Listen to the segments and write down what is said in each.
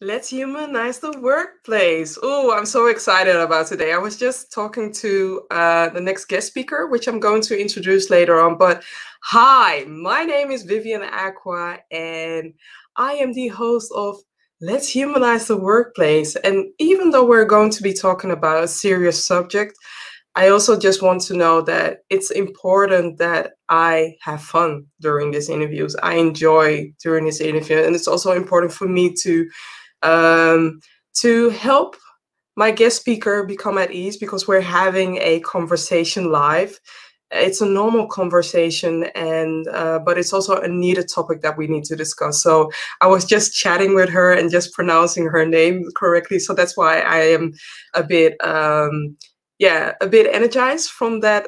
Let's humanize the workplace. Oh, I'm so excited about today. I was just talking to the next guest speaker, which I'm going to introduce later on. But hi, my name is 𝗏𝗏, and I am the host of Let's Humanize the Workplace. And even though we're going to be talking about a serious subject, I also just want to know that it's important that I have fun during these interviews. I enjoy during this interview, and it's also important for me to help my guest speaker become at ease because we're having a conversation live. It's a normal conversation, and but it's also a needed topic that we need to discuss. So I was just chatting with her and just pronouncing her name correctly. So that's why I am a bit, a bit energized from that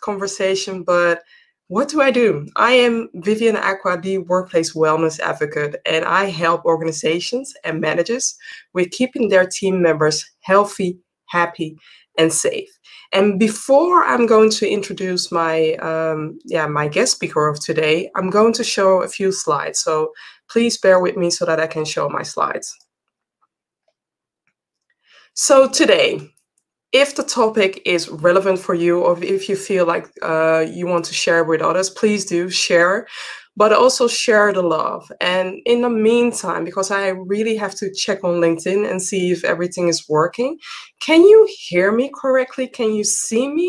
conversation. But what do? I am 𝗏𝗏, the workplace wellness advocate, and I help organizations and managers with keeping their team members healthy, happy, and safe. And before I'm going to introduce my my guest speaker of today, I'm going to show a few slides. So please bear with me so that I can show my slides. So today, if the topic is relevant for you, or if you feel like you want to share with others, please do share, but also share the love. And in the meantime, because I really have to check on LinkedIn and see if everything is working, can you hear me correctly? Can you see me?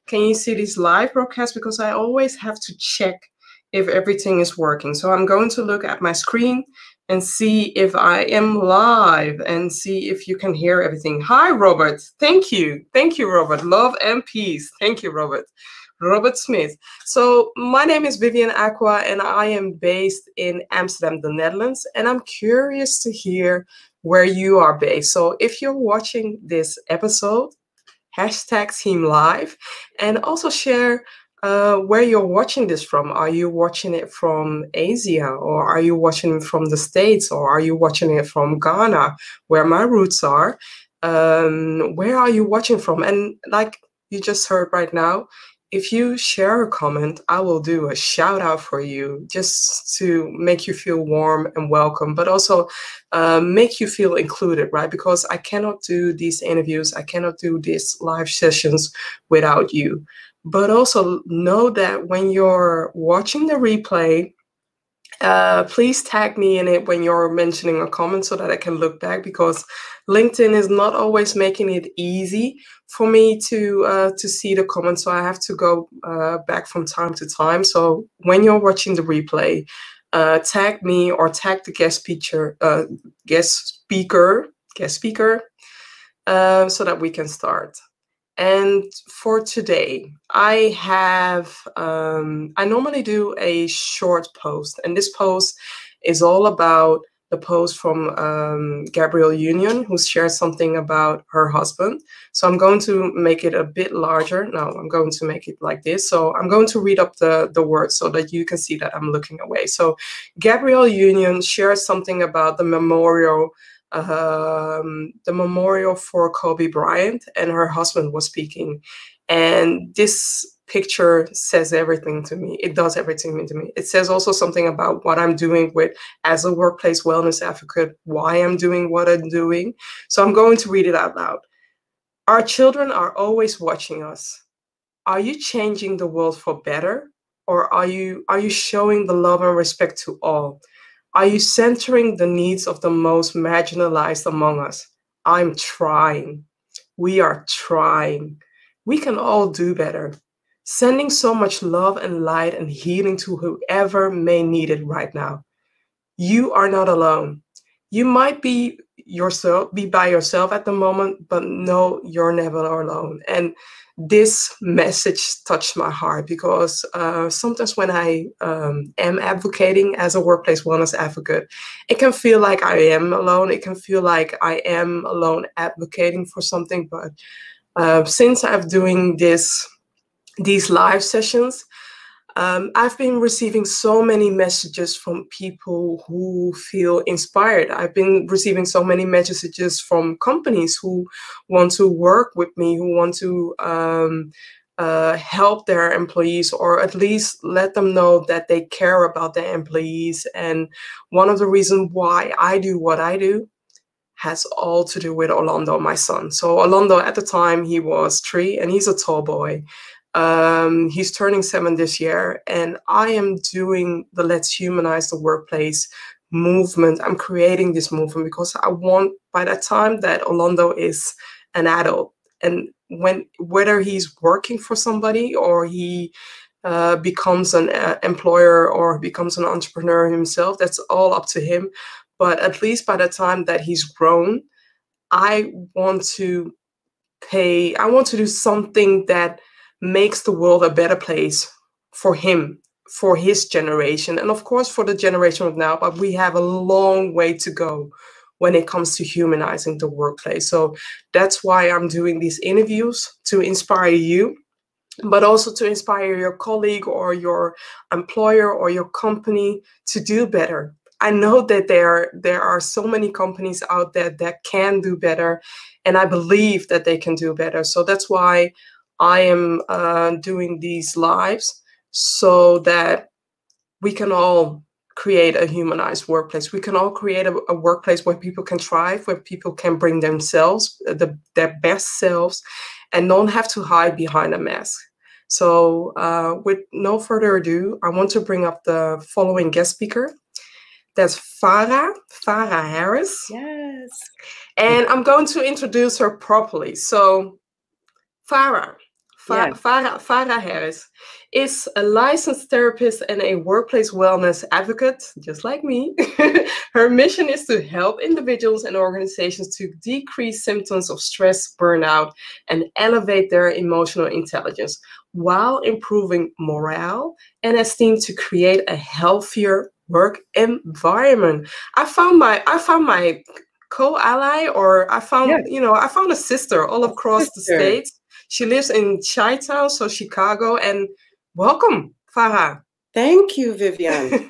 Can you see this live broadcast? Because I always have to check if everything is working. So I'm going to look at my screen and see if I am live and see if you can hear everything. Hi, Robert. Thank you. Thank you, Robert. Love and peace. Thank you, Robert. Robert Smith. So my name is 𝗏𝗏, and I am based in Amsterdam, the Netherlands. And I'm curious to hear where you are based. So if you're watching this episode, #TeamLive, and also share where you're watching this from. Are you watching it from Asia, or are you watching it from the States, or are you watching it from Ghana, where my roots are? Where are you watching from? And like you just heard right now, if you share a comment, I will do a shout out for you just to make you feel warm and welcome, but also make you feel included, right? Because I cannot do these interviews, I cannot do these live sessions without you. But also know that when you're watching the replay, please tag me in it when you're mentioning a comment so that I can look back, because LinkedIn is not always making it easy for me to see the comments. So I have to go back from time to time. So when you're watching the replay, tag me or tag the guest speaker, so that we can start. And for today, I normally do a short post, and this post is all about the post from Gabrielle Union, who shared something about her husband. So I'm going to make it a bit larger. No, I'm going to make it like this. So I'm going to read up the words so that you can see that I'm looking away. So Gabrielle Union shared something about the memorial for Kobe Bryant, and her husband was speaking. And this picture says everything to me. It does everything to me. It says also something about what I'm doing as a workplace wellness advocate, why I'm doing what I'm doing. So I'm going to read it out loud. Our children are always watching us. Are you changing the world for better? Or are you showing the love and respect to all? Are you centering the needs of the most marginalized among us? I'm trying. We are trying. We can all do better. Sending so much love and light and healing to whoever may need it right now. You are not alone. You might be by yourself at the moment, but no, you're never alone. And this message touched my heart because sometimes when I am advocating as a workplace wellness advocate, it can feel like I am alone. It can feel like I am alone advocating for something. But since I've doing these live sessions, I've been receiving so many messages from people who feel inspired. I've been receiving so many messages from companies who want to work with me, who want to help their employees, or at least let them know that they care about their employees. And one of the reasons why I do what I do has all to do with Orlando, my son. So Orlando, at the time, he was 3, and he's a tall boy. He's turning 7 this year, and I am doing the Let's Humanize the Workplace movement. I'm creating this movement because I want, by that time that Orlando is an adult, and whether he's working for somebody or he becomes an employer or becomes an entrepreneur himself, that's all up to him. But at least by the time that he's grown, I want to do something that makes the world a better place for him, for his generation, and of course for the generation of now. But we have a long way to go when it comes to humanizing the workplace. So that's why I'm doing these interviews, to inspire you, but also to inspire your colleague or your employer or your company to do better. I know that there are so many companies out there that can do better, and I believe that they can do better. So that's why I am doing these lives, so that we can all create a humanized workplace. We can all create a workplace where people can thrive, where people can bring themselves, their best selves, and don't have to hide behind a mask. So with no further ado, I want to bring up the following guest speaker. That's Farah Harris. Yes. And I'm going to introduce her properly. So Farah Harris is a licensed therapist and a workplace wellness advocate, just like me. Her mission is to help individuals and organizations to decrease symptoms of stress, burnout, and elevate their emotional intelligence while improving morale and esteem to create a healthier work environment. I found my co-ally, or I found, I found a sister all across the States. She lives in Chi-Town, so Chicago. And welcome, Farah. Thank you, Vivian.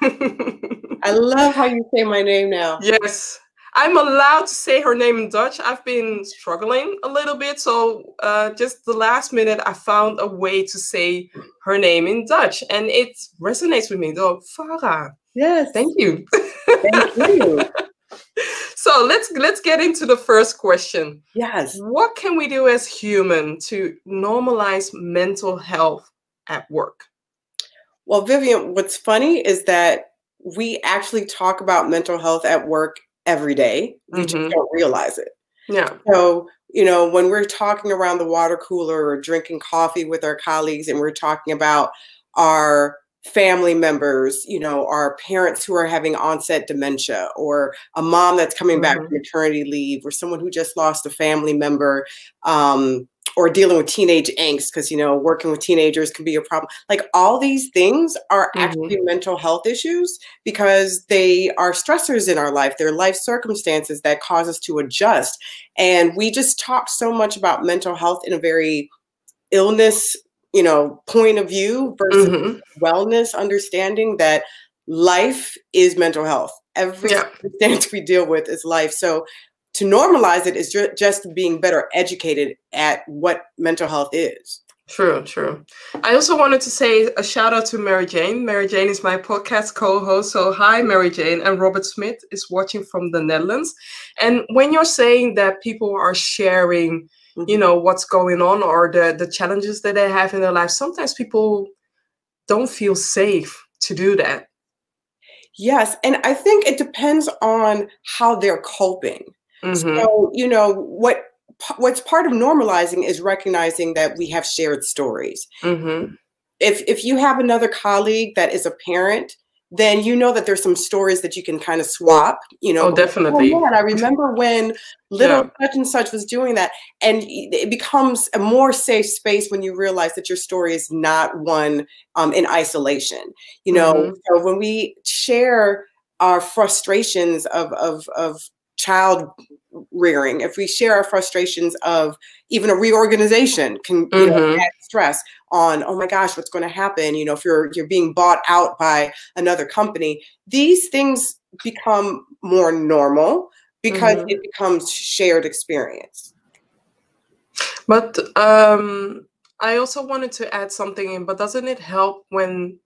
I love how you say my name now. Yes. I'm allowed to say her name in Dutch. I've been struggling a little bit. So just the last minute, I found a way to say her name in Dutch. And it resonates with me, though. Farah. Yes. Thank you. Thank you. So let's get into the first question. Yes. What can we do as humans to normalize mental health at work? Well, Vivian, what's funny is that we actually talk about mental health at work every day. We just don't realize it. Yeah. So, when we're talking around the water cooler or drinking coffee with our colleagues, and we're talking about our family members, our parents who are having onset dementia, or a mom that's coming back from maternity leave, or someone who just lost a family member, or dealing with teenage angst, because, working with teenagers can be a problem. Like, all these things are actually mental health issues, because they are stressors in our life. They're life circumstances that cause us to adjust. And we just talk so much about mental health in a very illness point of view versus wellness, understanding that life is mental health. Every circumstance we deal with is life. So to normalize it is just being better educated at what mental health is. True. I also wanted to say a shout out to Mary Jane. Mary Jane is my podcast co-host. So hi, Mary Jane. And Robert Smith is watching from the Netherlands. And when you're saying that people are sharing what's going on, or the challenges that they have in their life, sometimes people don't feel safe to do that. Yes. And I think it depends on how they're coping. So, what's part of normalizing is recognizing that we have shared stories. If you have another colleague that is a parent, then that there's some stories that you can kind of swap, Oh, definitely. Oh, man, I remember when little such and such was doing that. And it becomes a more safe space when you realize that your story is not one in isolation. So when we share our frustrations of child rearing, if we share our frustrations of even a reorganization can add stress on, oh my gosh, what's going to happen, if you're being bought out by another company, these things become more normal because it becomes shared experience. But I also wanted to add something in, but doesn't it help when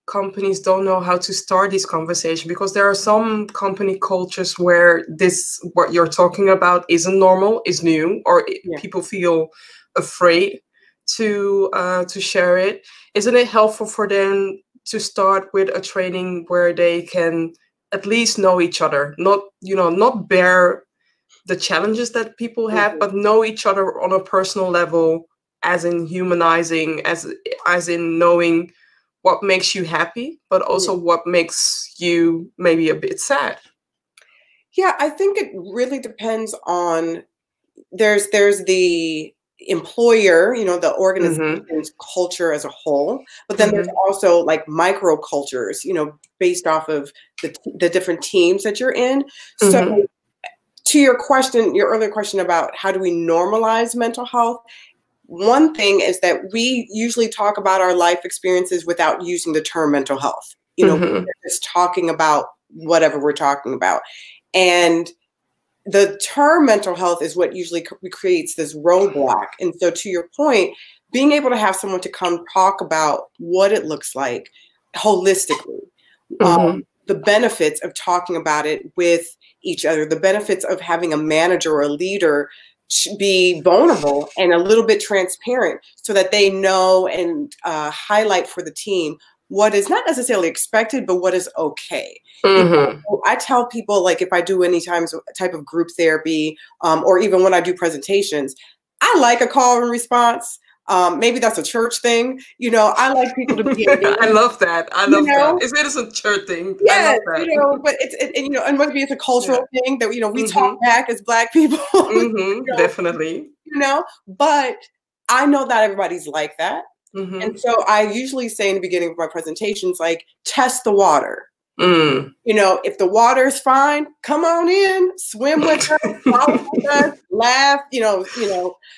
companies don't know how to start this conversation, because there are some company cultures where what you're talking about isn't normal, is new, or people feel afraid to share it. Isn't it helpful for them to start with a training where they can at least know each other, not bear the challenges that people have, but know each other on a personal level, as in humanizing, as in knowing what makes you happy, but also what makes you maybe a bit sad? Yeah, I think it really depends on, there's the employer, the organization's culture as a whole, but then there's also like micro cultures, based off of the different teams that you're in. So to your earlier question about how do we normalize mental health, one thing is that we usually talk about our life experiences without using the term mental health. We're just talking about whatever we're talking about. And the term mental health is what usually creates this roadblock. And so to your point, being able to have someone to come talk about what it looks like holistically, the benefits of talking about it with each other, the benefits of having a manager or a leader be vulnerable and a little bit transparent, so that they know and highlight for the team what is not necessarily expected, but what is okay. I tell people, like, if I do any type of group therapy, or even when I do presentations, I like a call and response. Maybe that's a church thing. I like people to be. I love that. I love that. It is a church thing. Yes, but and maybe it's a cultural thing that we talk back as Black people. Definitely. But I know not everybody's like that, and so I usually say in the beginning of my presentations, like, test the water. If the water is fine, come on in, swim with us, follow with us, laugh,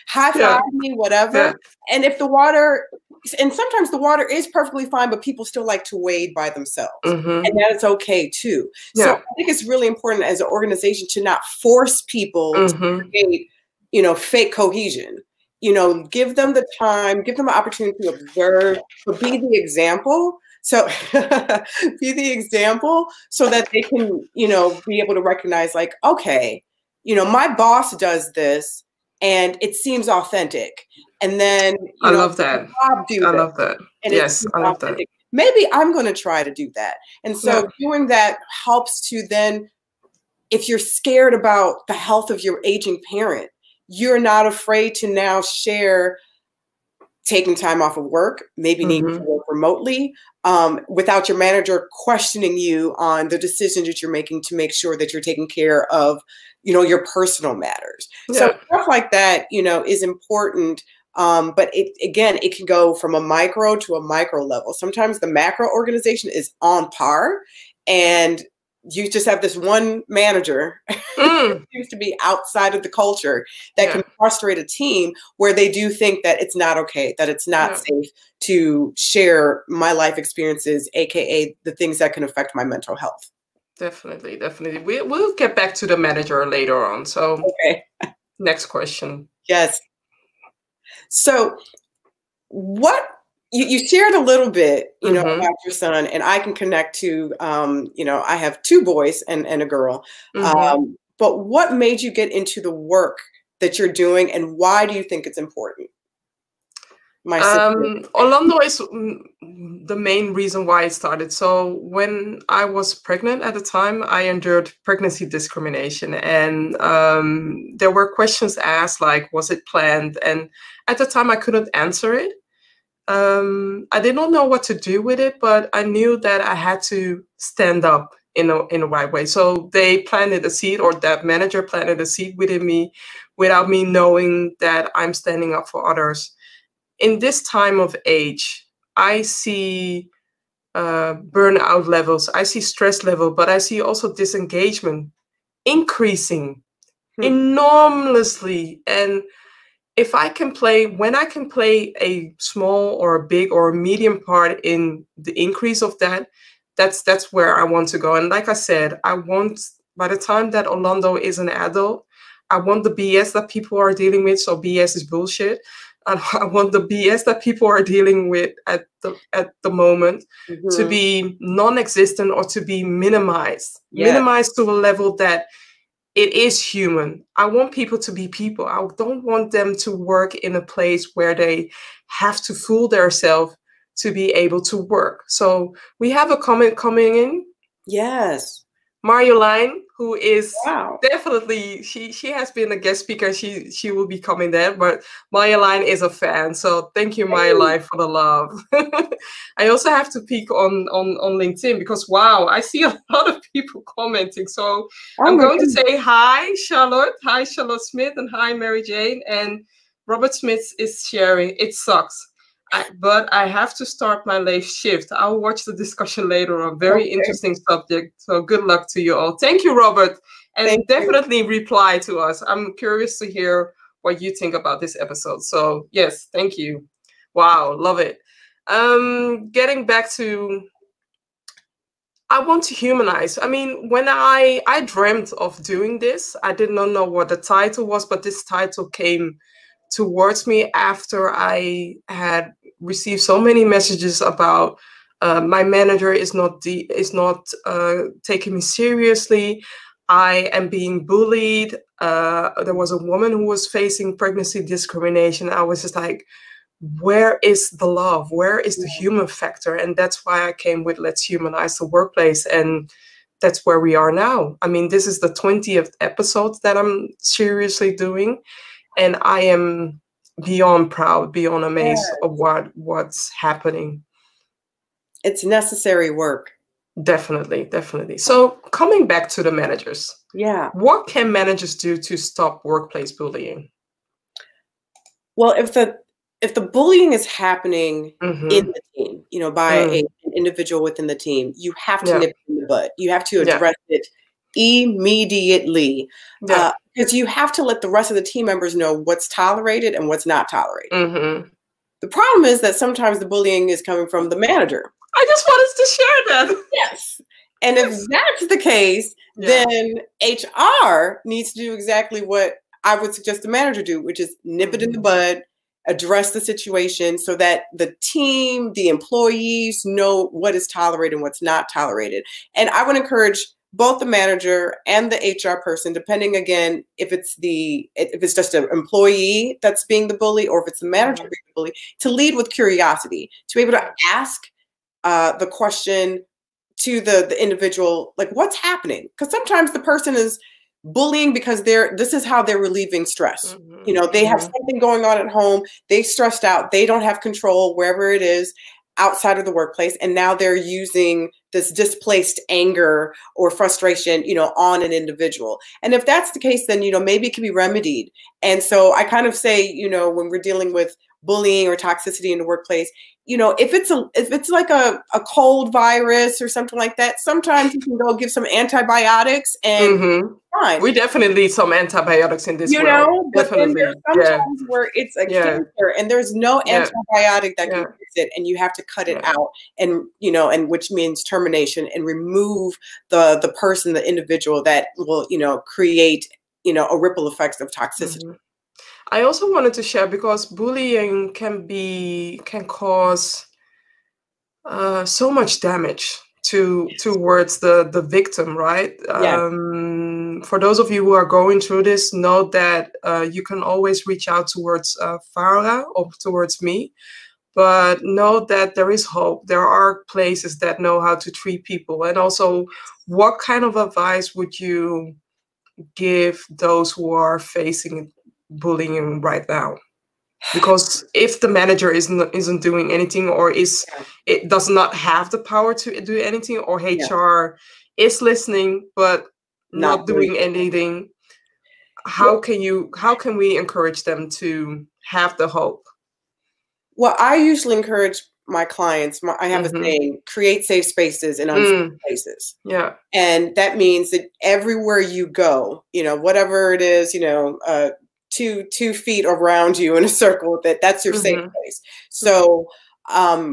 high five me, whatever. And if the water, and sometimes the water is perfectly fine, but people still like to wade by themselves, and that is okay too. So I think it's really important as an organization to not force people to create, fake cohesion. Give them the time, give them an opportunity to observe, but be the example. So be the example so that they can, be able to recognize, like, okay, my boss does this and it seems authentic. And then I love that. I love that. Yes, I love that. Maybe I'm going to try to do that. And so doing that helps to then, if you're scared about the health of your aging parent, you're not afraid to now share taking time off of work, maybe needing to work remotely, without your manager questioning you on the decisions that you're making to make sure that you're taking care of, your personal matters. So stuff like that, is important. But it can go from a micro to a micro level. Sometimes the macro organization is on par, and you just have this one manager who seems to be outside of the culture that can frustrate a team, where they do think that it's not okay, that it's not safe to share my life experiences, aka the things that can affect my mental health. Definitely. We'll get back to the manager later on. So next question. Yes. So what you shared a little bit, about your son, and I can connect to, I have 2 boys and a girl. But what made you get into the work that you're doing, and why do you think it's important? Orlando is the main reason why it started. So when I was pregnant at the time, I endured pregnancy discrimination, and there were questions asked, like, was it planned? And at the time I couldn't answer it. I did not know what to do with it, but I knew that I had to stand up in a right way. So they planted a seed, or that manager planted a seed within me without me knowing that I'm standing up for others. In this time of age, I see burnout levels, I see stress level, but I see also disengagement increasing enormously. And when I can play a small or a big or a medium part in the increase of that, that's where I want to go. And like I said, I want, by the time that Orlando is an adult, I want the BS that people are dealing with. So BS is bullshit. I want the BS that people are dealing with at the moment to be non-existent or to be minimized. Yes. Minimized to a level that it is human. I want people to be people. I don't want them to work in a place where they have to fool themselves to be able to work. So we have a comment coming in. Yes. Marjolein, who is wow. definitely, she has been a guest speaker. She will be coming there, but Marjolein is a fan. So thank you, Marjolein, for the love. I also have to peek on LinkedIn because, wow, I see a lot of people commenting. So I'm going to say hi, Charlotte. Hi, Charlotte Smith, and hi, Mary Jane. And Robert Smith is sharing, it sucks. But I have to start my late shift. I'll watch the discussion later on. Very interesting subject. So good luck to you all. Thank you, Robert. And definitely reply to us. I'm curious to hear what you think about this episode. So yes, thank you. Wow, love it. Getting back to, I want to humanize. I mean, when I dreamt of doing this, I did not know what the title was, but this title came towards me after I had received so many messages about my manager is not taking me seriously. I am being bullied. There was a woman who was facing pregnancy discrimination. I was just like, where is the love? Where is the human factor? And that's why I came with Let's Humanize the Workplace. And that's where we are now. I mean, this is the 20th episode that I'm seriously doing. And I am beyond proud, beyond amazed of what's happening. It's necessary work. Definitely, definitely. So coming back to the managers. Yeah. What can managers do to stop workplace bullying? Well, if the bullying is happening in the team, you know, by an individual within the team, you have to nip it in the bud. You have to address it immediately. Because you have to let the rest of the team members know what's tolerated and what's not tolerated. The problem is that sometimes the bullying is coming from the manager. I just wanted to share that. Yes. And if that's the case, then HR needs to do exactly what I would suggest the manager do, which is nip it in the bud, address the situation so that the team, the employees know what is tolerated and what's not tolerated. And I would encourage both the manager and the HR person, depending again, if it's just an employee that's being the bully or if it's the manager being the bully, to lead with curiosity, to be able to ask the question to the individual, like, what's happening? Because sometimes the person is bullying because this is how they're relieving stress. You know, they have something going on at home, they stressed out, they don't have control wherever it is outside of the workplace, and now they're using this displaced anger or frustration, you know, on an individual. And if that's the case, then, you know, maybe it can be remedied. And so I kind of say, you know, when we're dealing with bullying or toxicity in the workplace, you know, if it's like a cold virus or something like that, sometimes you can go give some antibiotics and fine. We definitely need some antibiotics in this world. You know, but definitely. then there's sometimes where it's a cancer and there's no antibiotic that can fix it, and you have to cut it out, and you know, and which means termination and remove the person, the individual that will, you know, create, you know, a ripple effect of toxicity. I also wanted to share, because bullying can cause so much damage towards the victim, right? For those of you who are going through this, know that you can always reach out towards Farah or towards me, but know that there is hope. There are places that know how to treat people. And also, what kind of advice would you give those who are facing bullying right now? Because if the manager isn't doing anything, or it does not have the power to do anything, or HR is listening but not doing anything, how can we encourage them to have the hope? Well, I usually encourage my clients, I have a saying, create safe spaces in unsafe places. Yeah. And that means that everywhere you go, you know, whatever it is, you know, 2 feet around you in a circle, that's your safe place. So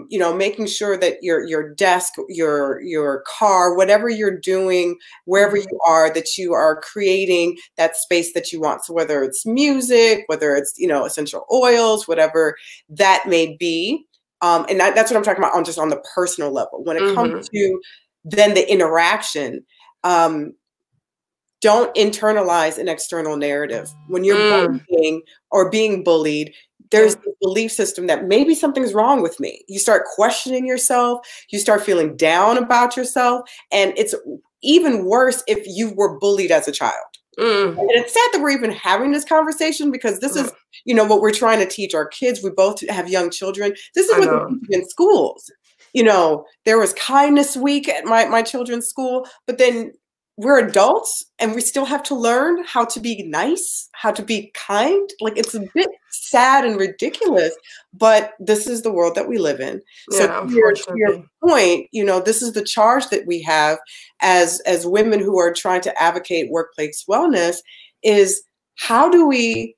you know, making sure that your desk, your car, whatever you're doing, wherever you are, that you are creating that space that you want. So whether it's music, whether it's, you know, essential oils, whatever that may be. And that's what I'm talking about on just on the personal level. When it comes to then the interaction, don't internalize an external narrative. When you're bullying or being bullied, there's a belief system that maybe something's wrong with me. You start questioning yourself. You start feeling down about yourself. And it's even worse if you were bullied as a child. And it's sad that we're even having this conversation, because this is, you know, what we're trying to teach our kids. We both have young children. This is what they teach in schools. You know, there was kindness week at my children's school, but then we're adults and we still have to learn how to be nice, how to be kind. Like, it's a bit sad and ridiculous, but this is the world that we live in. So to your point, you know, this is the charge that we have as women who are trying to advocate workplace wellness, is how do we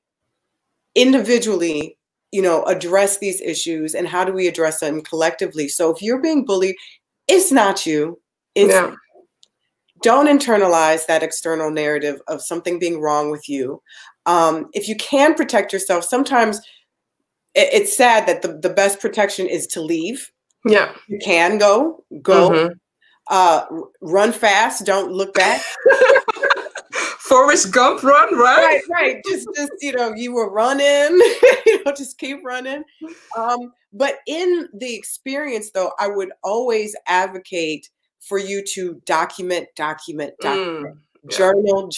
individually, you know, address these issues, and how do we address them collectively? So if you're being bullied, it's not you. It's don't internalize that external narrative of something being wrong with you. If you can protect yourself, sometimes it's sad that the best protection is to leave. Yeah. You can go. Run fast. Don't look back. Forrest Gump run, right? Right. Just, you know, you were running, you know, just keep running. But in the experience, though, I would always advocate for you to document. Journal.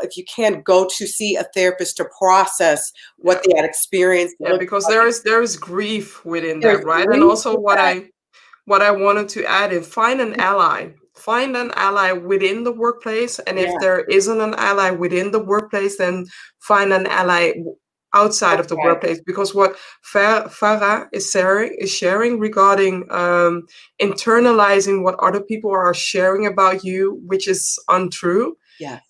If you can, go to see a therapist to process what they had experienced. Yeah, because there is grief within that, right? And also what I wanted to add is find an ally. Find an ally within the workplace. And if there isn't an ally within the workplace, then find an ally outside of the workplace, because what Farah is sharing regarding internalizing what other people are sharing about you, which is untrue,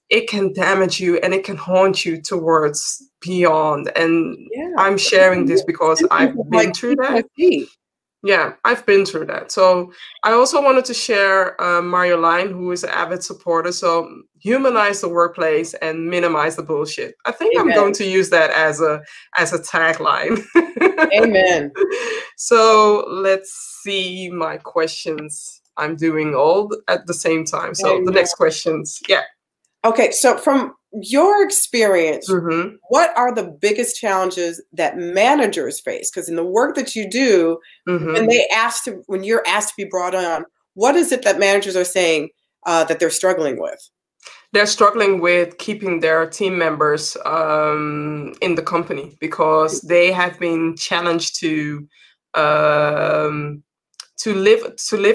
it can damage you and it can haunt you towards beyond. And I'm sharing this because I've been through that. Yeah, I've been through that. So I also wanted to share Marjolein, who is an avid supporter. So humanize the workplace and minimize the bullshit. I think I'm going to use that as a tagline. Amen. So let's see my questions. I'm doing all at the same time. So the next questions. Yeah. Okay. So from your experience, what are the biggest challenges that managers face? Because in the work that you do, when you're asked to be brought on, what is it that managers are saying that they're struggling with? They're struggling with keeping their team members in the company, because they have been challenged to live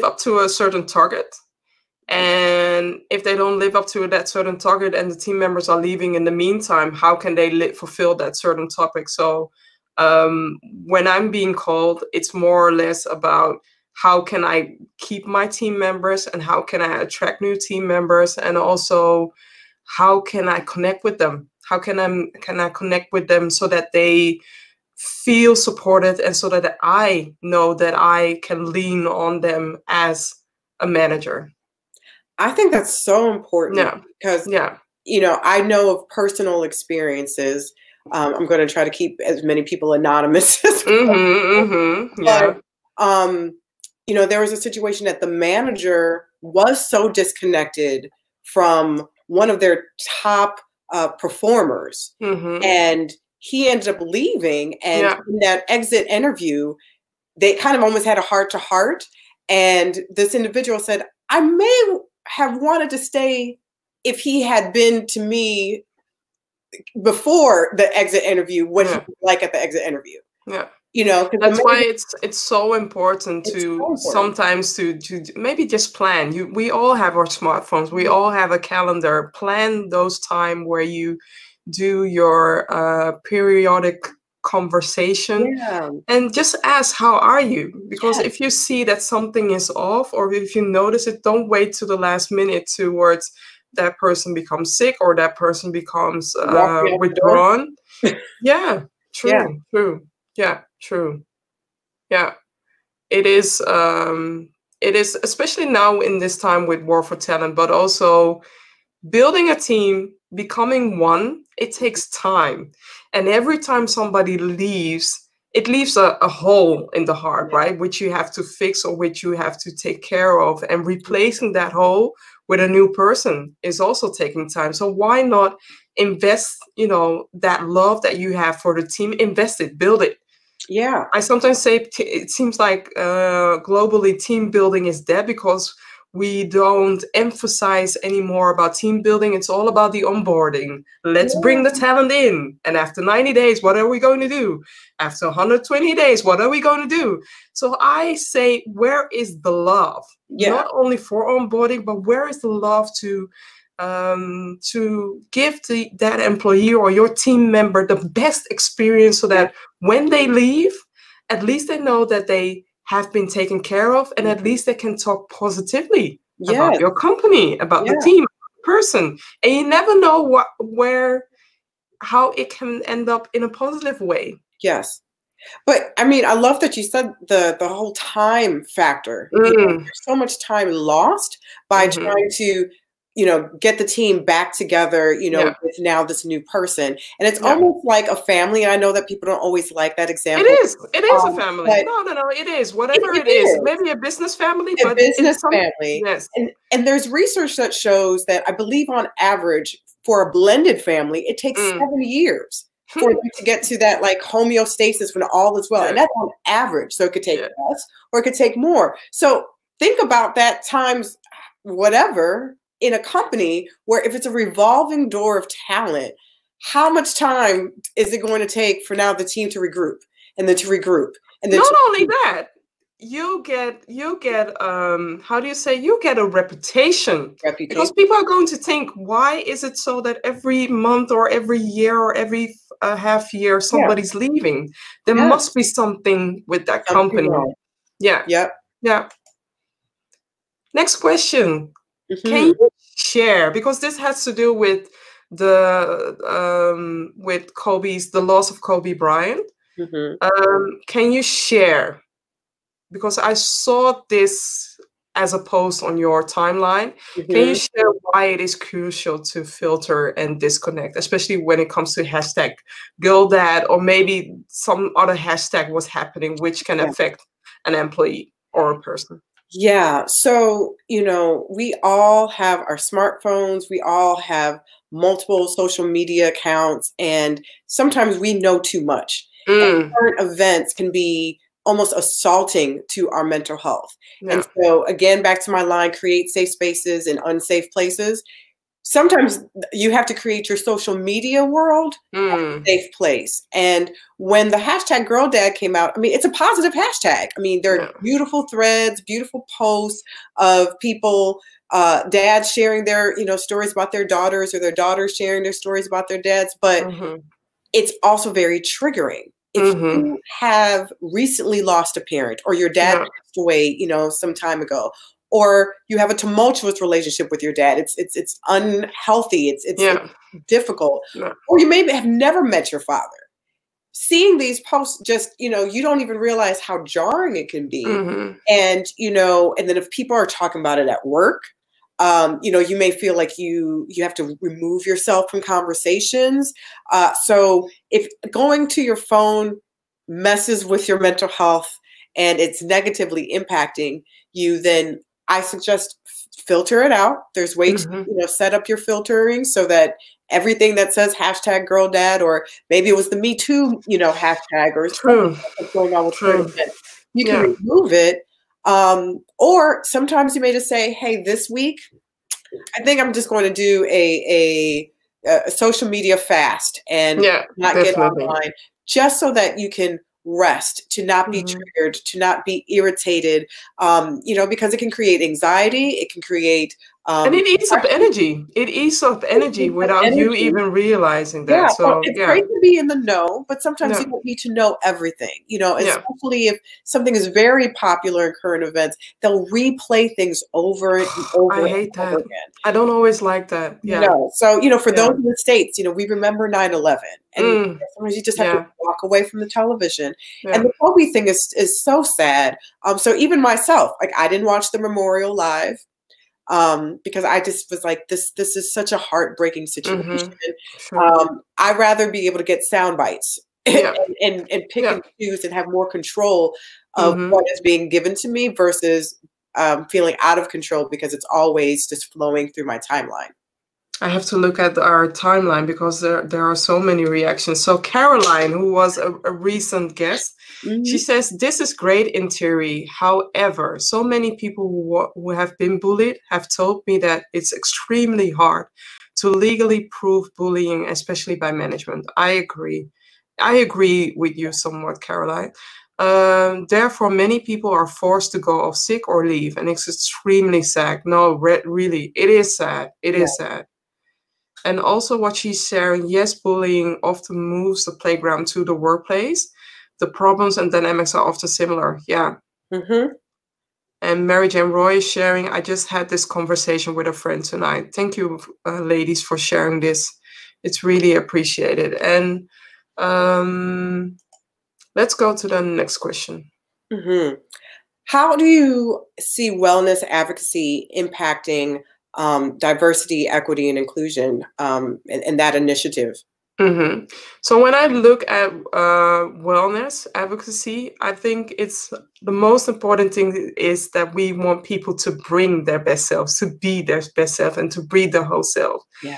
up to a certain target. And if they don't live up to that certain target and the team members are leaving in the meantime, how can they fulfill that certain topic? So when I'm being called, it's more or less about how can I keep my team members, and how can I attract new team members, and also how can I connect with them? How can I connect with them so that they feel supported, and so that I know that I can lean on them as a manager? I think that's so important, because, you know, I know of personal experiences. I'm going to try to keep as many people anonymous as possible. But, you know, there was a situation that the manager was so disconnected from one of their top performers, and he ended up leaving. And in that exit interview, they kind of almost had a heart-to-heart. And this individual said, I may have wanted to stay if he had been to me before the exit interview, what he was like at the exit interview. You know, that's why it's so important to sometimes to maybe just plan. We all have our smartphones. We all have a calendar. Plan those time where you do your periodic conversation, and just ask, how are you? Because if you see that something is off, or if you notice it, don't wait to the last minute towards that person becomes sick or that person becomes withdrawn. True. it is especially now in this time with War for Talent, but also building a team, becoming one. It takes time, and every time somebody leaves, it leaves a hole in the heart, right? Which you have to fix or which you have to take care of, and replacing that hole with a new person is also taking time. So why not invest, you know, that love that you have for the team, invest it, build it. Yeah. I sometimes say it seems like globally team building is dead because we don't emphasize anymore about team building. It's all about the onboarding. Let's bring the talent in. And after 90 days, what are we going to do? After 120 days, what are we going to do? So I say, where is the love? Yeah. Not only for onboarding, but where is the love to give that employee or your team member the best experience so that when they leave, at least they know that they have been taken care of, and at least they can talk positively about your company, about the team, person. And you never know how it can end up in a positive way. Yes. But I mean, I love that you said the whole time factor. You know, there's so much time lost by trying to, you know, get the team back together, you know, with now this new person. And it's almost like a family. And I know that people don't always like that example. It is a family. No, it is. Whatever it is. Maybe a business family, but business family. Yes. And there's research that shows that I believe on average for a blended family, it takes 7 years for them to get to that like homeostasis when all is well. And that's on average. So it could take less or it could take more. So think about that times whatever in a company where if it's a revolving door of talent, how much time is it going to take for now the team to regroup and then to regroup? And then not only that, you get how do you say, you get a reputation. Because people are going to think, why is it so that every month or every year or every half year somebody's leaving? There must be something with that company. Yeah. Next question. Can you share, because this has to do with the the loss of Kobe Bryant. Can you share, because I saw this as a post on your timeline, can you share why it is crucial to filter and disconnect, especially when it comes to hashtag #GirlDad, or maybe some other hashtag was happening which can affect an employee or a person? Yeah. So, you know, we all have our smartphones. We all have multiple social media accounts, and sometimes we know too much. And current events can be almost assaulting to our mental health. And so again, back to my line, create safe spaces in unsafe places. Sometimes you have to create your social media world a safe place. And when the hashtag #GirlDad came out, I mean, it's a positive hashtag. I mean, there are beautiful threads, beautiful posts of people, dads sharing their, you know, stories about their daughters, or their daughters sharing their stories about their dads. But it's also very triggering. If you have recently lost a parent, or your dad passed away, you know, some time ago, or you have a tumultuous relationship with your dad, it's unhealthy, it's difficult, or you maybe have never met your father. Seeing these posts, just, you know, you don't even realize how jarring it can be. And, you know, and then if people are talking about it at work, you know, you may feel like you have to remove yourself from conversations. So if going to your phone messes with your mental health and it's negatively impacting you, then I suggest filter it out. There's ways to, you know, set up your filtering so that everything that says hashtag #GirlDad, or maybe it was the Me Too, you know, hashtag, or something that's going on with it, you can remove it. Or sometimes you may just say, hey, this week, I think I'm just going to do a social media fast and not get online, just so that you can rest, to not be triggered, to not be irritated, you know, because it can create anxiety, it can create And it eats up energy. It eats up energy without you even realizing that. Yeah, so well, it's great to be in the know, but sometimes you don't need to know everything, especially if something is very popular in current events, they'll replay things over and over. I hate that. Again. I don't always like that. Yeah. No. So, for those in the States, we remember 9/11, and sometimes you just have to walk away from the television. And the 𝗏𝗵 thing is so sad. So even myself, like, I didn't watch the memorial live. Because I just was like, this is such a heartbreaking situation. I'd rather be able to get sound bites and pick and choose and have more control of what is being given to me versus feeling out of control because it's always just flowing through my timeline. I have to look at our timeline because there are so many reactions. So Caroline, who was a recent guest, she says, this is great in theory. However, so many people who have been bullied have told me that it's extremely hard to legally prove bullying, especially by management. I agree. I agree with you somewhat, Caroline. Therefore, many people are forced to go off sick or leave, and it's extremely sad. No, really, it is sad. It is sad. And also what she's sharing, yes, bullying often moves the playground to the workplace. The problems and dynamics are often similar. Yeah. And Mary Jane Roy is sharing, I just had this conversation with a friend tonight. Thank you, ladies, for sharing this. It's really appreciated. And let's go to the next question. How do you see wellness advocacy impacting diversity, equity, and inclusion in that initiative? So when I look at wellness advocacy, I think it's the most important thing is that we want people to bring their best selves, to be their best self, and to breathe their whole self. Yeah.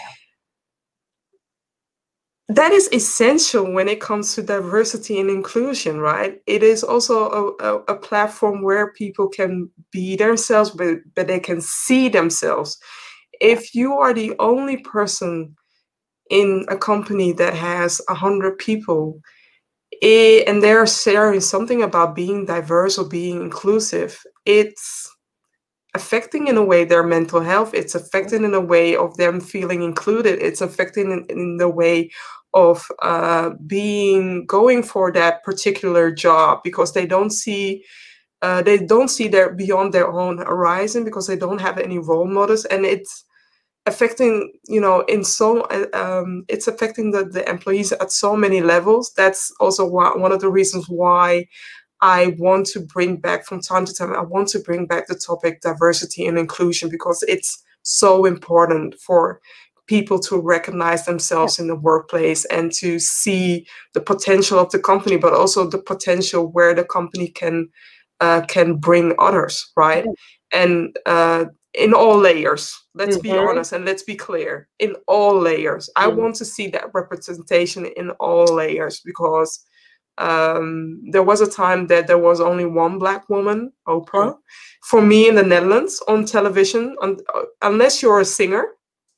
That is essential when it comes to diversity and inclusion, right? It is also a platform where people can be themselves, but they can see themselves. If you are the only person in a company that has 100 people and they're sharing something about being diverse or being inclusive, it's affecting in a way their mental health. It's affecting in a way of them feeling included. It's affecting in the way of going for that particular job because they don't see their beyond their own horizon because they don't have any role models, and it's affecting it's affecting the employees at so many levels. That's also one of the reasons why I want to bring back from time to time. I want to bring back the topic diversity and inclusion because it's so important for people to recognize themselves in the workplace and to see the potential of the company, but also the potential where the company can bring others, right? And in all layers, let's be honest and let's be clear, in all layers. I want to see that representation in all layers because there was a time that there was only one Black woman, Oprah, for me in the Netherlands on television, unless you're a singer.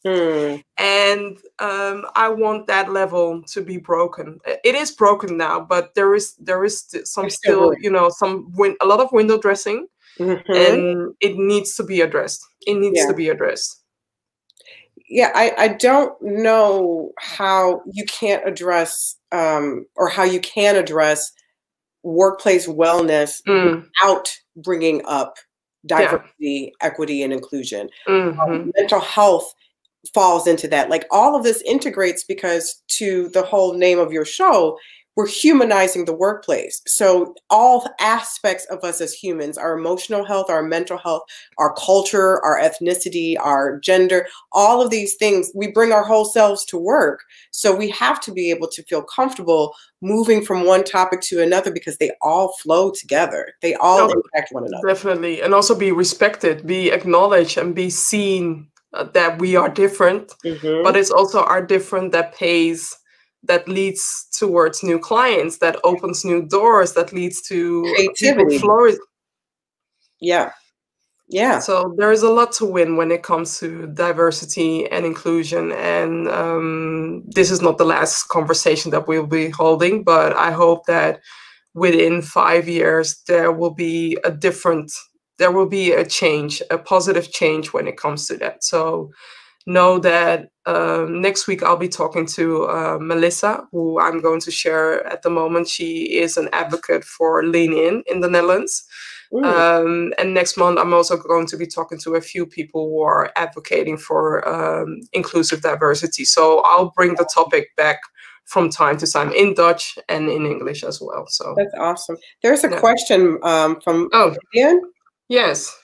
And I want that level to be broken. It is broken now, but there is some still, a lot of window dressing, and it needs to be addressed. It needs to be addressed. Yeah, I don't know how you can't address or how you can address workplace wellness without bringing up diversity, equity, and inclusion. Mental health falls into that. Like, all of this integrates because, to the whole name of your show, we're humanizing the workplace. So all aspects of us as humans, our emotional health, our mental health, our culture, our ethnicity, our gender, all of these things, we bring our whole selves to work. So we have to be able to feel comfortable moving from one topic to another because they all flow together. They all impact one another. Definitely. And also be respected, be acknowledged, and be seen that we are different, but it's also our different that leads towards new clients, that opens new doors, that leads to creativity. Yeah. So there is a lot to win when it comes to diversity and inclusion. And this is not the last conversation that we'll be holding, but I hope that within 5 years, there will be a different there will be a change, a positive change when it comes to that. So know that next week I'll be talking to Melissa, who I'm going to share at the moment. She is an advocate for Lean In the Netherlands. And next month, I'm also going to be talking to a few people who are advocating for inclusive diversity. So I'll bring the topic back from time to time in Dutch and in English as well. So that's awesome. There's a question from Ian. Yes.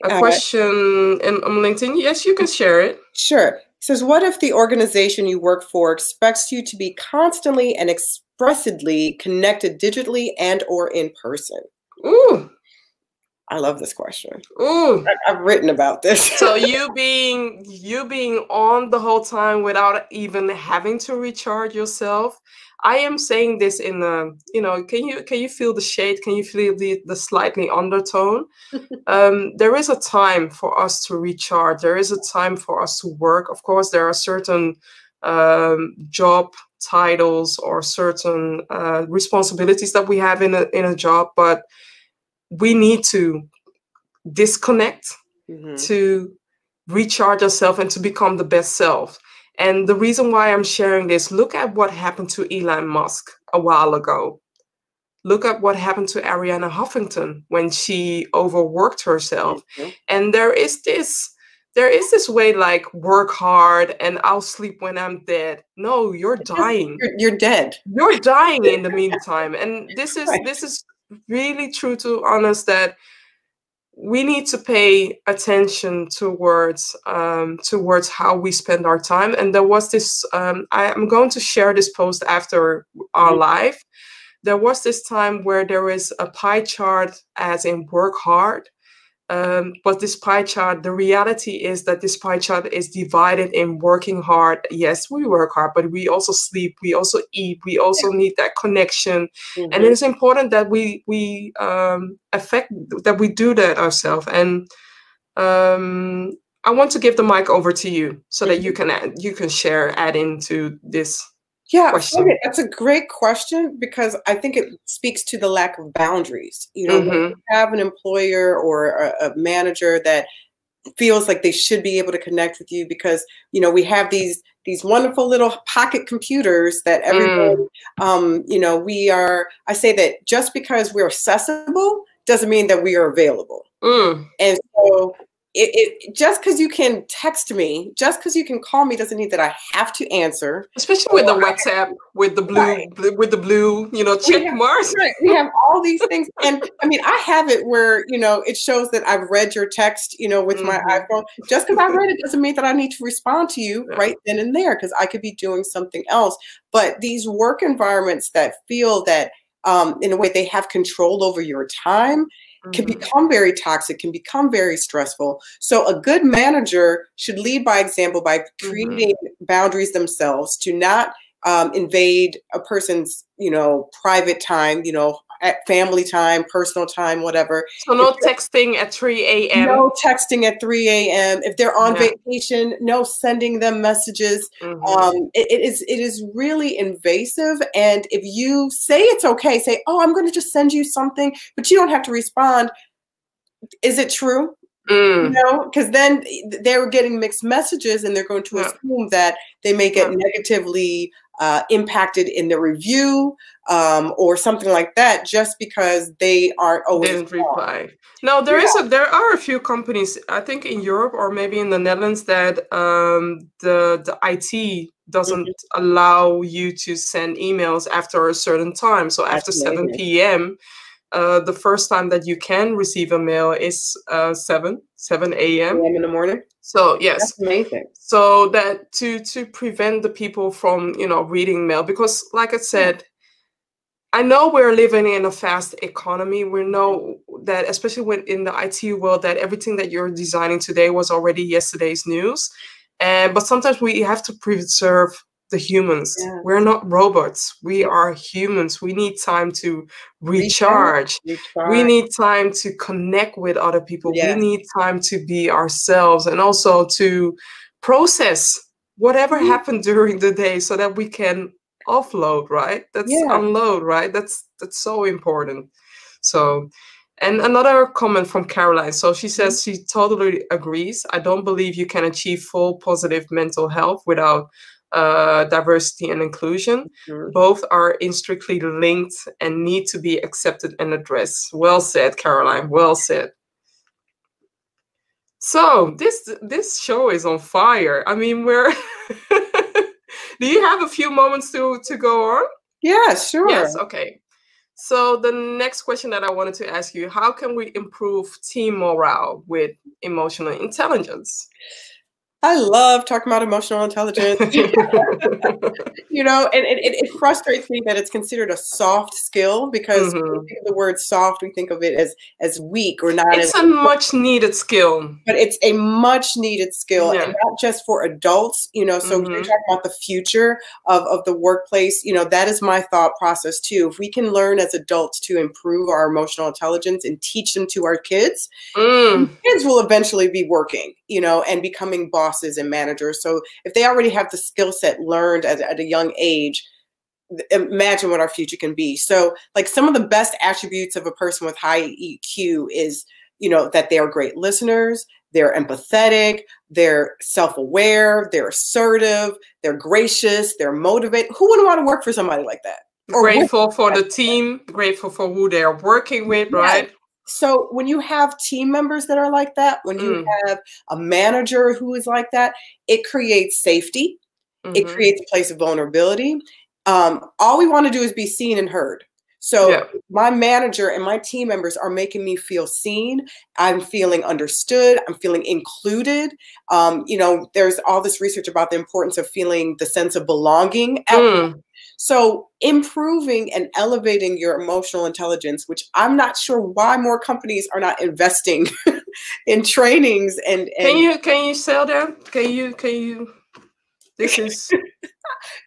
A question on LinkedIn. Yes, you can share it. Sure. It says, what if the organization you work for expects you to be constantly and expressly connected digitally and or in person? Ooh. I love this question. Ooh. I've written about this. So you being on the whole time without even having to recharge yourself. I am saying this in a, can you feel the shade? Can you feel the slightly undertone? There is a time for us to recharge. There is a time for us to work. Of course, there are certain job titles or certain responsibilities that we have in a job, but we need to disconnect to recharge ourselves and to become the best self. And the reason why I'm sharing this, look at what happened to Elon Musk a while ago. Look at what happened to Ariana Huffington when she overworked herself. And there is this way, like, work hard and I'll sleep when I'm dead. No, you're dying. You're dead. You're dying in the meantime. And this is really true to honest, that we need to pay attention towards how we spend our time. And there was this, I'm going to share this post after our live. There was this time where there is a pie chart as in work hard. But this pie chart, the reality is that this pie chart is divided in working hard. Yes, we work hard, but we also sleep, we also eat, we also need that connection. And it's important that we do that ourselves. And I want to give the mic over to you so that you can add into this. Yeah, that's a great question, because I think it speaks to the lack of boundaries. When you have an employer or a manager that feels like they should be able to connect with you, because we have these wonderful little pocket computers that everyone, I say that just because we're accessible doesn't mean that we are available. And so just because you can text me, just because you can call me, doesn't mean that I have to answer. Especially with the WhatsApp, with the blue, check marks. We have all these things, and I mean, I have it where it shows that I've read your text, with my iPhone. Just because I read it doesn't mean that I need to respond to you right then and there, because I could be doing something else. But these work environments that feel that, in a way, they have control over your time, can become very toxic, can become very stressful. So a good manager should lead by example by creating boundaries themselves to not invade a person's, private time, at family time, personal time, whatever. So no texting at 3 a.m. No texting at 3 a.m. If they're on vacation, no sending them messages. It is really invasive. And if you say it's okay, say, oh, I'm going to just send you something, but you don't have to respond. Is it true? Because then they're getting mixed messages, and they're going to assume that they may get negatively impacted in the review or something like that, just because they aren't always didn't reply. No, there are a few companies, I think in Europe or maybe in the Netherlands, that the IT doesn't allow you to send emails after a certain time. So after 7 p.m. The first time that you can receive a mail is 7 a.m. in the morning. So yes, that's amazing. So that to prevent the people from reading mail, because like I said, I know we're living in a fast economy. We know that, especially in the IT world, that everything that you're designing today was already yesterday's news. But sometimes we have to preserve the humans. We're not robots. We are humans. We need time to recharge. We need time to connect with other people. We need time to be ourselves, and also to process whatever happened during the day, so that we can offload, right? That's unload, right? That's so important. So, And another comment from Caroline. So she says she totally agrees. I don't believe you can achieve full positive mental health without diversity and inclusion. Both are intricately linked and need to be accepted and addressed. Well said, Caroline. Well said. So this show is on fire. I mean, we're. Do you have a few moments to go on? Yeah, sure. Yes. Okay. So the next question that I wanted to ask you: how can we improve team morale with emotional intelligence? I love talking about emotional intelligence. You know, and it frustrates me that it's considered a soft skill, because when we think of the word soft, we think of it as weak or not. It's a much needed skill. But it's a much needed skill, and not just for adults, you know, so you're talking about the future of the workplace, you know, that is my thought process too. If we can learn as adults to improve our emotional intelligence and teach them to our kids, kids will eventually be working, you know, and becoming bosses and managers. So if they already have the skill set learned at a young age, imagine what our future can be. So like some of the best attributes of a person with high EQ is, you know, that they are great listeners, they're empathetic, they're self-aware, they're assertive, they're gracious, they're motivated. Who wouldn't want to work for somebody like that? Or grateful for the team, grateful for who they're working with, right? So when you have team members that are like that, when you have a manager who is like that, it creates safety. It creates a place of vulnerability. All we want to do is be seen and heard. So my manager and my team members are making me feel seen. I'm feeling understood. I'm feeling included. You know, there's all this research about the importance of feeling the sense of belonging. So improving and elevating your emotional intelligence, which I'm not sure why more companies are not investing in trainings and can you sell that? Can you this is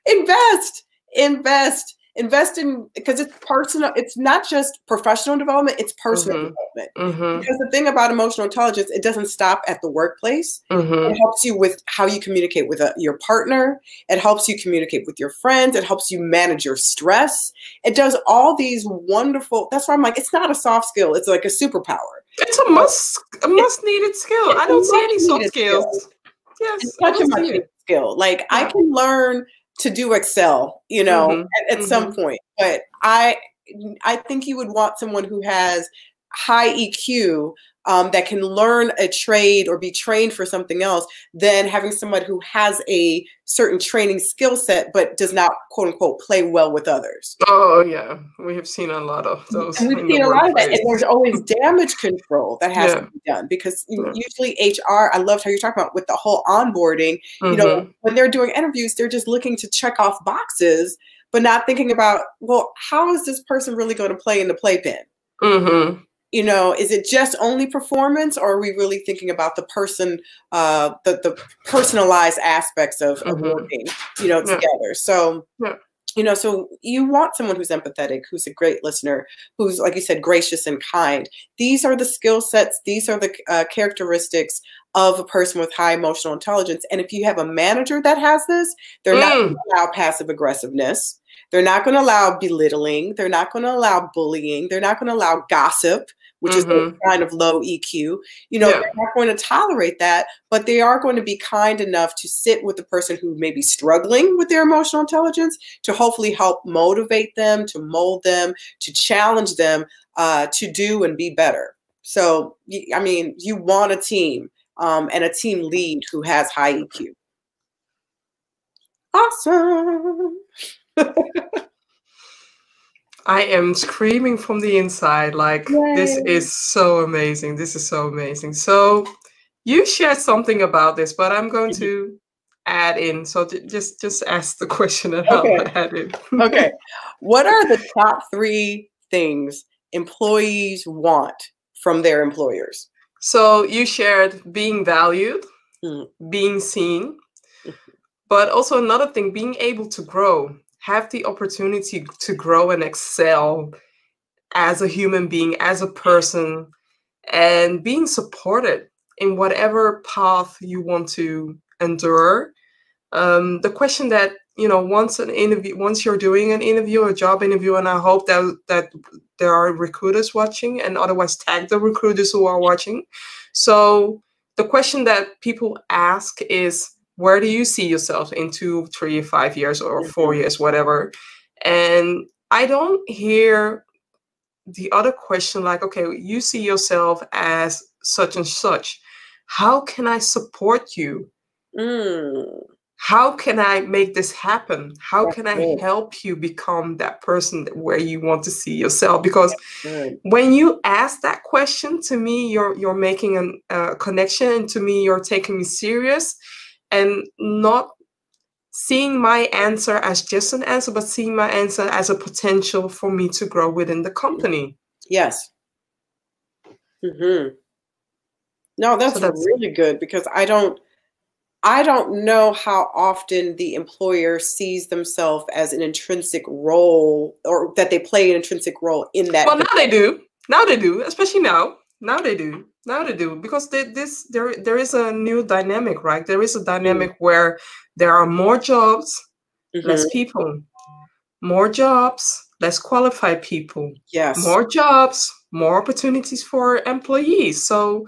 invest in, because it's personal. It's not just professional development, it's personal development. Because the thing about emotional intelligence, it doesn't stop at the workplace. It helps you with how you communicate with your partner. It helps you communicate with your friends. It helps you manage your stress. It does all these wonderful, that's why I'm like, it's not a soft skill. It's like a superpower. It's a must needed skill. I don't see any soft skills. Yes, it's such a much needed skill. Like I can learn to do Excel, you know, at some point. But I think you would want someone who has high EQ that can learn a trade or be trained for something else than having somebody who has a certain training skill set but does not, quote unquote, play well with others. Oh, yeah. We have seen a lot of those. And we've seen a lot of that. And there's always damage control that has to be done, because usually HR, I loved how you're talking about with the whole onboarding, you know, when they're doing interviews, they're just looking to check off boxes, but not thinking about, well, how is this person really going to play in the playpen? You know, is it just only performance, or are we really thinking about the person, the personalized aspects of working, you know, together? So, you know, so you want someone who's empathetic, who's a great listener, who's, like you said, gracious and kind. These are the skill sets. These are the characteristics of a person with high emotional intelligence. And if you have a manager that has this, they're not going to allow passive aggressiveness. They're not going to allow belittling. They're not going to allow bullying. They're not going to allow gossip, which is a kind of low EQ. You know, they're not going to tolerate that, but they are going to be kind enough to sit with the person who may be struggling with their emotional intelligence to hopefully help motivate them, to mold them, to challenge them to do and be better. So, I mean, you want a team and a team lead who has high EQ. Awesome. I am screaming from the inside, like, Yay. This is so amazing. This is so amazing. So you shared something about this, but I'm going to add in. So just ask the question and I'll add in. Okay. What are the top 3 things employees want from their employers? So you shared being valued, being seen, but also another thing, being able to grow. Have the opportunity to grow and excel as a human being, as a person, and being supported in whatever path you want to endure. The question that, you know, once you're doing an interview, a job interview, and I hope that there are recruiters watching, and otherwise tag the recruiters who are watching. So the question that people ask is, where do you see yourself in 2, 3, 5 years or 4 years, whatever? And I don't hear the other question like, okay, you see yourself as such and such. How can I support you? How can I make this happen? How can I help you become that person where you want to see yourself? Because when you ask that question, to me, you're making a connection, and to me, you're taking me serious and not seeing my answer as just an answer, but seeing my answer as a potential for me to grow within the company. Yes. No, that's really good, because I don't know how often the employer sees themselves as an intrinsic role, or that they play an intrinsic role in that. Well, now they do. Now they do, especially now. Now they do. Now they do, because there is a new dynamic, right? There is a dynamic where there are more jobs, less people. More jobs, less qualified people. Yes. More jobs, more opportunities for employees. So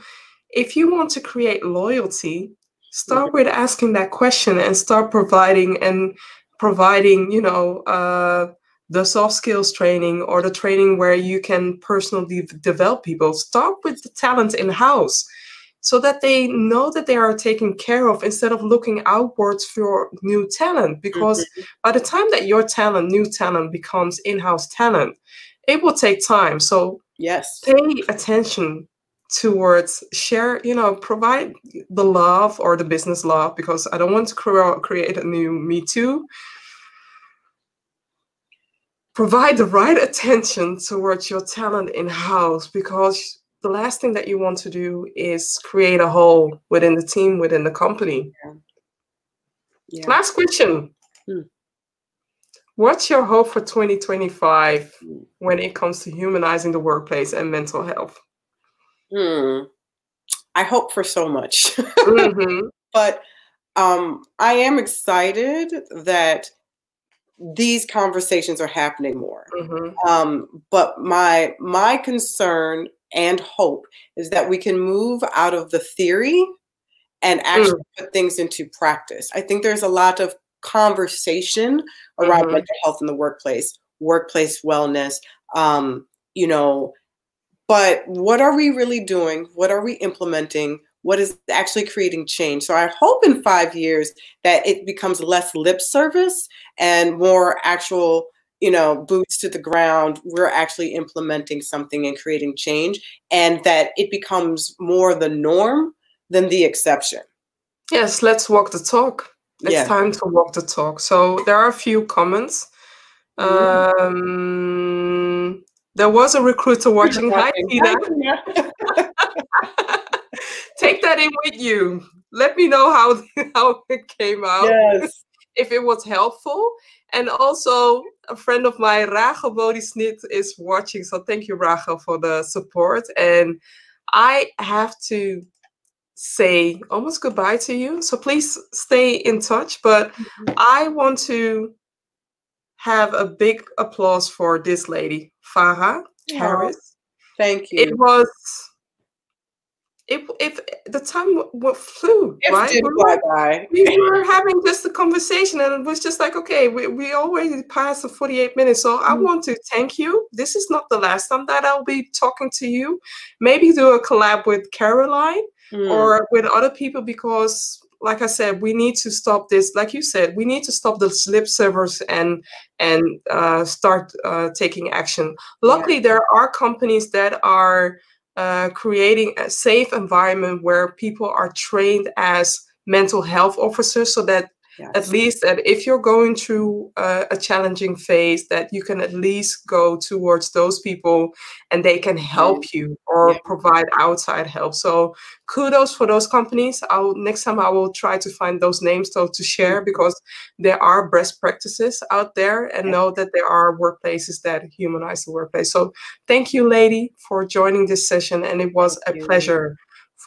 if you want to create loyalty, start with asking that question and start providing, you know, the soft skills training, or the training where you can personally develop people. Start with the talent in-house, so that they know that they are taken care of, instead of looking outwards for new talent. Because by the time that your new talent becomes in-house talent, it will take time. So pay attention towards provide the love, or the business love, because I don't want to create a new Me Too. Provide the right attention towards your talent in-house, because the last thing that you want to do is create a hole within the team, within the company. Last question. What's your hope for 2025 when it comes to humanizing the workplace and mental health? I hope for so much. But I am excited that these conversations are happening more. But my concern and hope is that we can move out of the theory and actually put things into practice. I think there's a lot of conversation around mental health in the workplace wellness, you know, but what are we really doing? What are we implementing? What is actually creating change? So I hope in 5 years that it becomes less lip service and more actual, you know, boots to the ground. We're actually implementing something and creating change, and that it becomes more the norm than the exception. Yes, let's walk the talk. It's time to walk the talk. So there are a few comments. There was a recruiter watching. Hi, Tina. Take that in with you. Let me know how it came out. Yes. If it was helpful. And also, a friend of mine, 𝗚𝗏𝗵𝗇, is watching. So thank you, Rachel, for the support. And I have to say almost goodbye to you. So please stay in touch. But I want to have a big applause for this lady, Farah Harris. Thank you. It was... If the time flew, right? We were having just a conversation, and it was just like, okay, we already passed the 48 minutes. So I want to thank you. This is not the last time that I'll be talking to you. Maybe do a collab with Caroline or with other people, because like I said, we need to stop this. Like you said, we need to stop the lip service and start taking action. Luckily, there are companies that are creating a safe environment where people are trained as mental health officers, so that at least that if you're going through a challenging phase, that you can at least go towards those people and they can help you or provide outside help. So kudos for those companies. Next time I will try to find those names to share, because there are best practices out there, and know that there are workplaces that humanize the workplace. So thank you, lady, for joining this session, and it was a pleasure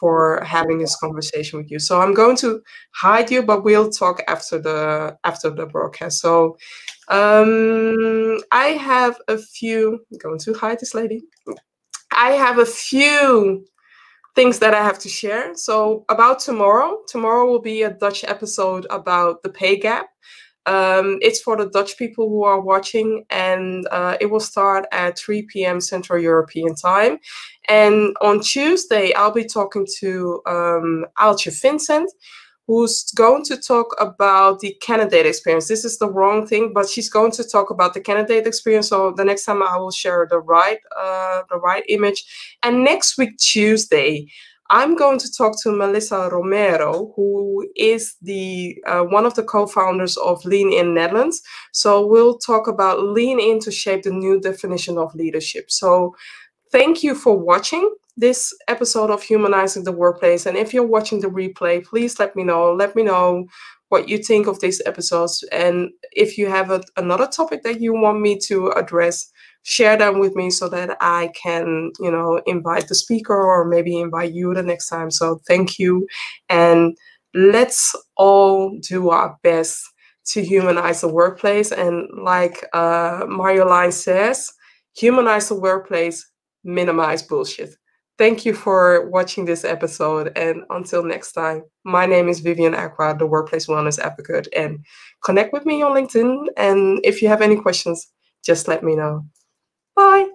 for having this conversation with you. So I'm going to hide you, but we'll talk after the broadcast. So I have a few. I'm going to hide this lady. I have a few things that I have to share. So about tomorrow will be a Dutch episode about the pay gap. It's for the Dutch people who are watching, and it will start at 3 p.m. Central European time. And on Tuesday, I'll be talking to 𝗚𝗏𝗄𝗏, who's going to talk about the candidate experience. This is the wrong thing, but she's going to talk about the candidate experience. So the next time I will share the right image. And next week, Tuesday, I'm going to talk to Melissa Romero, who is the one of the co-founders of Lean In Netherlands. So we'll talk about Lean In to shape the new definition of leadership. So thank you for watching this episode of Humanizing the Workplace. And if you're watching the replay, please let me know. Let me know what you think of these episodes. And if you have another topic that you want me to address, share them with me so that I can, you know, invite the speaker or maybe invite you the next time. So thank you. And let's all do our best to humanize the workplace. And like Marjolein says, humanize the workplace, minimize bullshit. Thank you for watching this episode. And until next time, my name is Vivian Aqua, the Workplace Wellness Advocate. And connect with me on LinkedIn. And if you have any questions, just let me know. Bye.